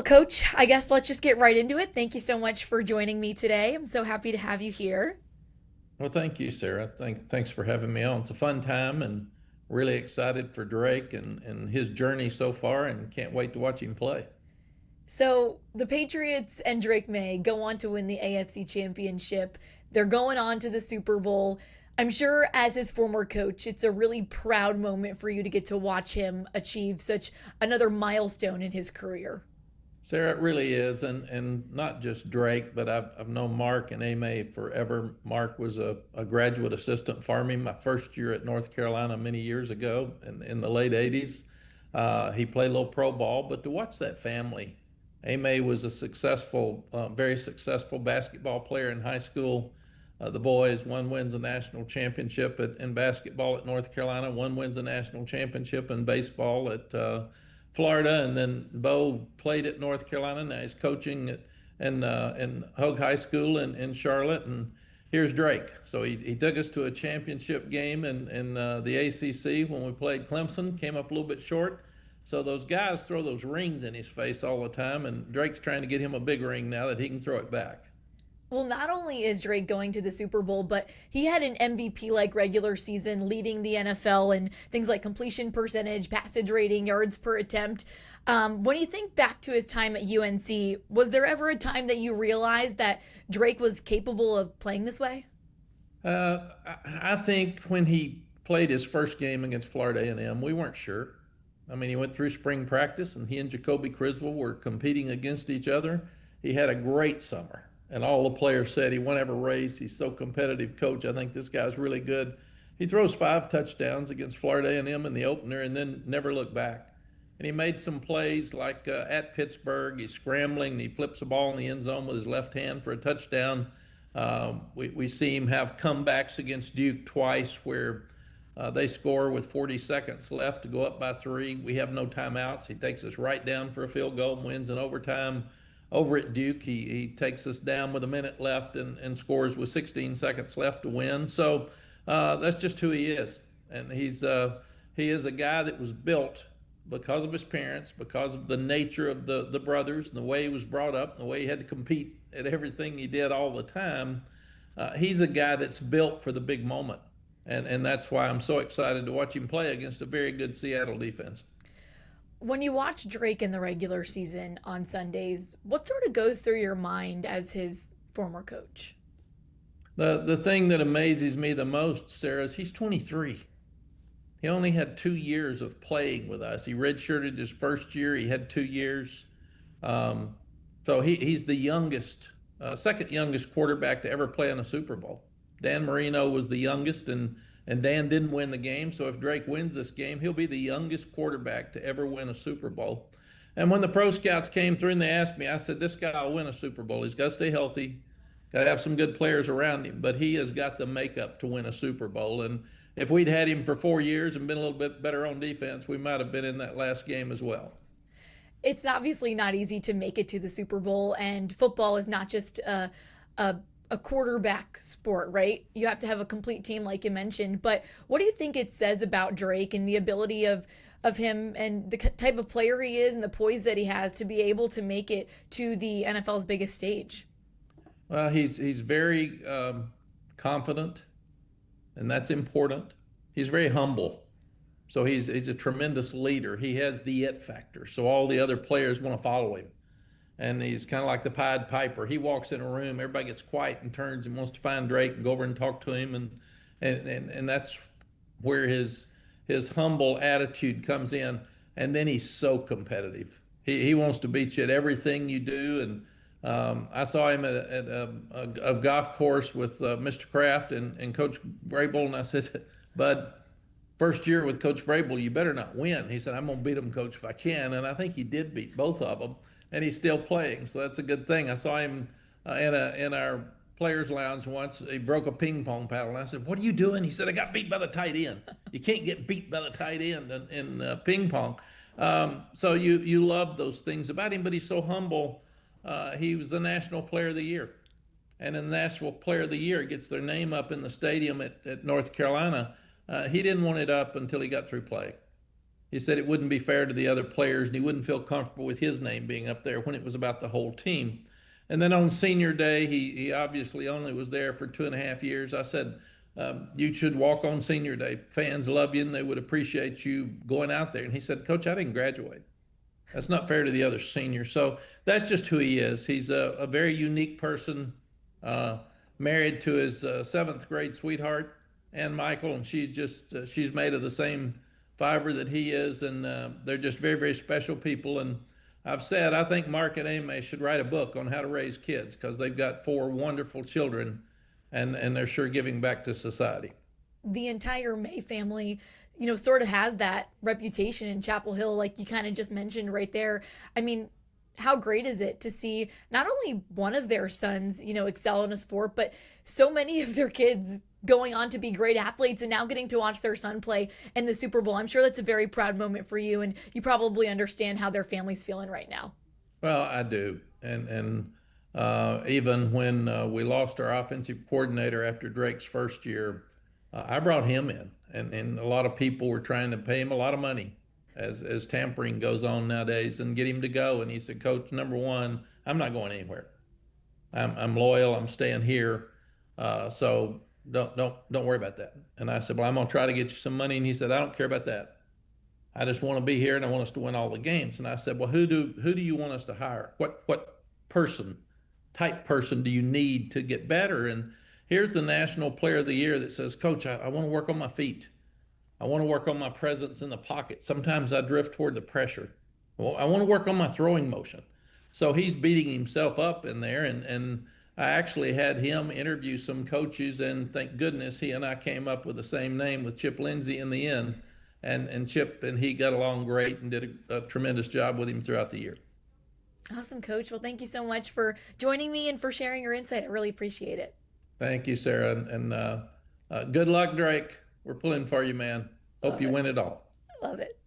Well, Coach, I guess let's just get right into it. Thank you so much for joining me today. I'm so happy to have you here. Well, thank you, Sarah. Thanks for having me on. It's a fun time and really excited for Drake and his journey so far and can't wait to watch him play. So, the Patriots and Drake May go on to win the AFC Championship. They're going on to the Super Bowl. I'm sure, as his former coach, it's a really proud moment for you to get to watch him achieve such another milestone in his career. Sarah, it really is, and not just Drake, but I've known Mark and Maye forever. Mark was a graduate assistant for me my first year at North Carolina many years ago in the late 80s. He played a little pro ball, but to watch that family, Maye was a successful, very successful basketball player in high school. The boys, one wins a national championship in basketball at North Carolina, one wins a national championship in baseball at Florida, and then Bo played at North Carolina. Now he's coaching in Hogue High School in Charlotte, and here's Drake. So he took us to a championship game in the ACC when we played Clemson. Came up a little bit short. So those guys throw those rings in his face all the time, and Drake's trying to get him a big ring now that he can throw it back. Well, not only is Drake going to the Super Bowl, but he had an MVP like regular season leading the NFL in things like completion percentage, passage rating, yards per attempt. When you think back to his time at UNC, was there ever a time that you realized that Drake was capable of playing this way? I think when he played his first game against Florida A&M, we weren't sure. I mean, he went through spring practice, and he and Jacoby Criswell were competing against each other. He had a great summer, and all the players said he won every race. He's so competitive, coach. I think this guy's really good. He throws 5 touchdowns against Florida A&M in the opener, and then never looked back. And he made some plays like at Pittsburgh. He's scrambling, and he flips a ball in the end zone with his left hand for a touchdown. We see him have comebacks against Duke twice where they score with 40 seconds left to go up by 3. We have no timeouts. He takes us right down for a field goal and wins in overtime. Over at Duke, he takes us down with a minute left and scores with 16 seconds left to win. So that's just who he is. And he is a guy that was built because of his parents, because of the nature of the brothers and the way he was brought up and the way he had to compete at everything he did all the time. He's a guy that's built for the big moment. And that's why I'm so excited to watch him play against a very good Seattle defense. When you watch Drake in the regular season on Sundays, what sort of goes through your mind as his former coach? The thing that amazes me the most, Sarah, is he's 23. He only had 2 years of playing with us. He redshirted his first year. He had 2 years. Um, so he's the youngest, second youngest quarterback to ever play in a Super Bowl. Dan Marino was the youngest, and Dan didn't win the game. So if Drake wins this game, he'll be the youngest quarterback to ever win a Super Bowl. And when the pro scouts came through and they asked me, I said, this guy will win a Super Bowl. He's got to stay healthy, got to have some good players around him, but he has got the makeup to win a Super Bowl. And if we'd had him for 4 years and been a little bit better on defense, we might have been in that last game as well. It's obviously not easy to make it to the Super Bowl, and football is not just a a quarterback sport, right? You have to have a complete team, like you mentioned. But what do you think it says about Drake and the ability of him and the type of player he is and the poise that he has to be able to make it to the NFL's biggest stage? Well, he's very confident, and that's important. He's very humble, so he's a tremendous leader. He has the it factor, so all the other players want to follow him. And he's kind of like the Pied Piper. He walks in a room, everybody gets quiet and turns and wants to find Drake and go over and talk to him, and that's where his humble attitude comes in. And then he's so competitive. He wants to beat you at everything you do. And I saw him at a golf course with Mr. Kraft and Coach Vrabel, and I said, Bud, first year with Coach Vrabel, you better not win. He said, I'm going to beat him, Coach, if I can. And I think he did beat both of them, and he's still playing, so that's a good thing. I saw him in our players' lounge once. He broke a ping pong paddle, and I said, "What are you doing?" He said, "I got beat by the tight end. You can't get beat by the tight end in ping pong." So you love those things about him, but he's so humble. He was the National Player of the Year, and in the National Player of the Year gets their name up in the stadium at North Carolina. He didn't want it up until he got through playing. He said it wouldn't be fair to the other players, and he wouldn't feel comfortable with his name being up there when it was about the whole team. And then on senior day, he obviously only was there for 2.5 years. I said, you should walk on senior day. Fans love you, and they would appreciate you going out there. And he said, Coach, I didn't graduate. That's not fair to the other seniors. So that's just who he is. He's a very unique person, uh, married to his seventh grade sweetheart, Ann Michael, and she's made of the same fiber that he is, and they're just very, very special people. And I've said I think Mark and Amy should write a book on how to raise kids because they've got four wonderful children, and they're sure giving back to society. The entire May family, sort of has that reputation in Chapel Hill, like you kind of just mentioned right there. I mean, how great is it to see not only one of their sons, excel in a sport, but so many of their kids going on to be great athletes and now getting to watch their son play in the Super Bowl. I'm sure that's a very proud moment for you, and you probably understand how their family's feeling right now. Well, I do, and even when we lost our offensive coordinator after Drake's first year, I brought him in, and a lot of people were trying to pay him a lot of money as tampering goes on nowadays and get him to go. And he said, Coach, number one, I'm not going anywhere. I'm loyal. I'm staying here. So don't worry about that. And I said, well, I'm gonna try to get you some money. And he said, I don't care about that. I just want to be here and I want us to win all the games. And I said, well, who do you want us to hire? What person, type person do you need to get better? And here's the National Player of the Year that says, Coach, I want to work on my feet. I want to work on my presence in the pocket. Sometimes I drift toward the pressure. Well, I want to work on my throwing motion. So he's beating himself up in there. And I actually had him interview some coaches, and thank goodness he and I came up with the same name with Chip Lindsey in the end. And Chip and he got along great and did a tremendous job with him throughout the year. Awesome, Coach. Well, thank you so much for joining me and for sharing your insight. I really appreciate it. Thank you, Sarah. And good luck, Drake. We're pulling for you, man. Hope Love you it. win it all. Love it.